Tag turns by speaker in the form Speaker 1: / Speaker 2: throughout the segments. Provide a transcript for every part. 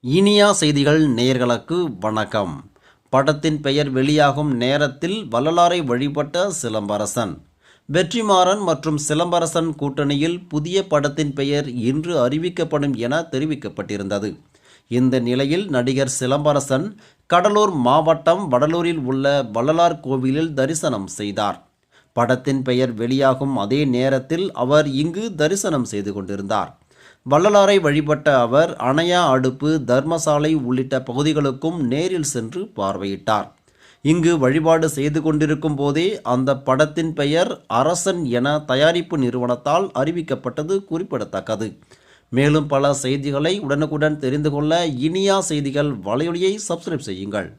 Speaker 1: இனியா செய்திகள் நேயர்களுக்கு வணக்கம். படத்தின் பெயர் வெளியாகும் நேரத்தில் வள்ளலாரை வழிபட்ட சிலம்பரசன். வெற்றிமாறன் மற்றும் சிலம்பரசன் கூட்டணியில் புதிய படத்தின் பெயர் இன்று அறிவிக்கப்படும் என தெரிவிக்கப்பட்டிருந்தது. இந்த நிலையில் நடிகர் சிலம்பரசன் கடலூர் மாவட்டம் வடலூரில் உள்ள வள்ளலார் கோவிலில் தரிசனம் செய்தார். படத்தின் பெயர் வெளியாகும் அதே நேரத்தில் அவர் இங்கு தரிசனம் செய்து கொண்டிருந்தார். வள்ளலாரை வழிபட்ட அவர் அணையா அடுப்பு, தர்மசாலை உள்ளிட்ட பகுதிகளுக்கும் நேரில் சென்று பார்வையிட்டார். இங்கு வழிபாடு செய்து கொண்டிருக்கும் போதே அந்த படத்தின் பெயர் அரசன் என தயாரிப்பு நிறுவனத்தால் அறிவிக்கப்பட்டது குறிப்பிடத்தக்கது. மேலும் பல செய்திகளை உடனுக்குடன் தெரிந்து கொள்ள இனியா செய்திகள் வலையொலியை சப்ஸ்கிரைப் செய்யுங்கள்.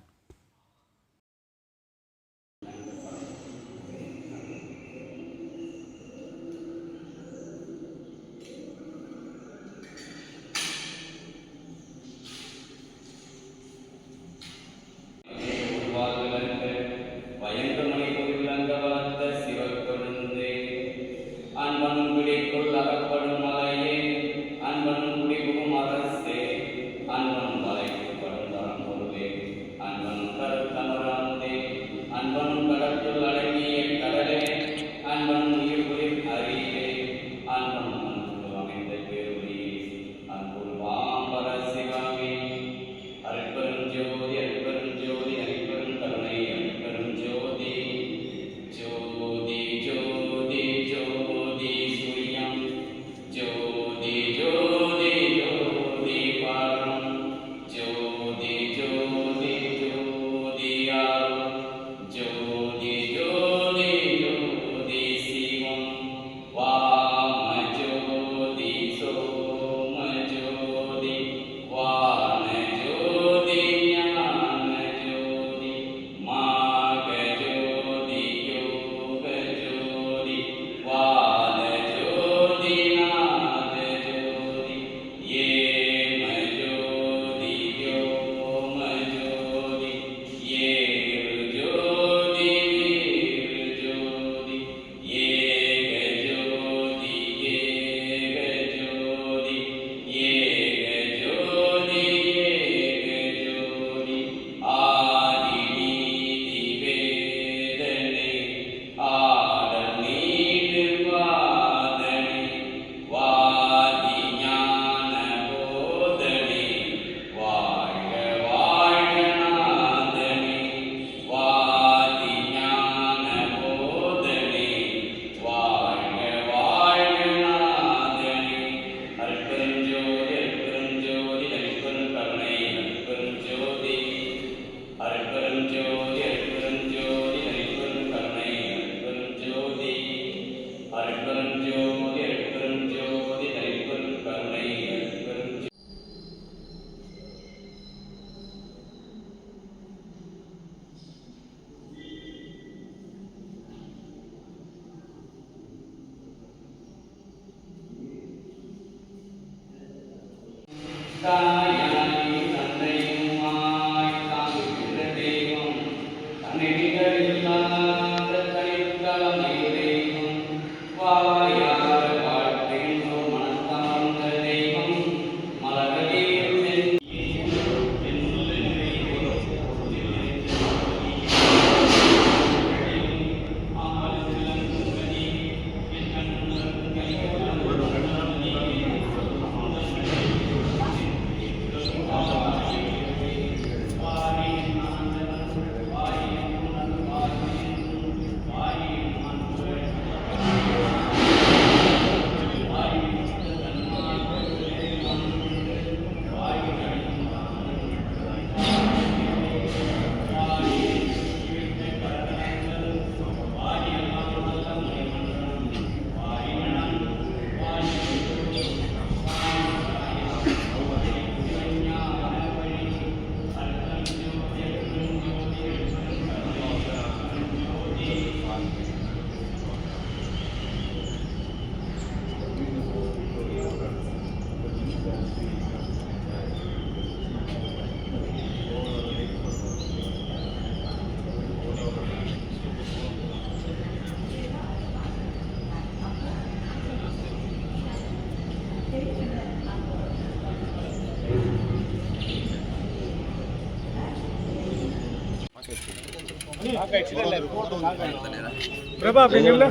Speaker 2: பிரபா அப்படிங்கல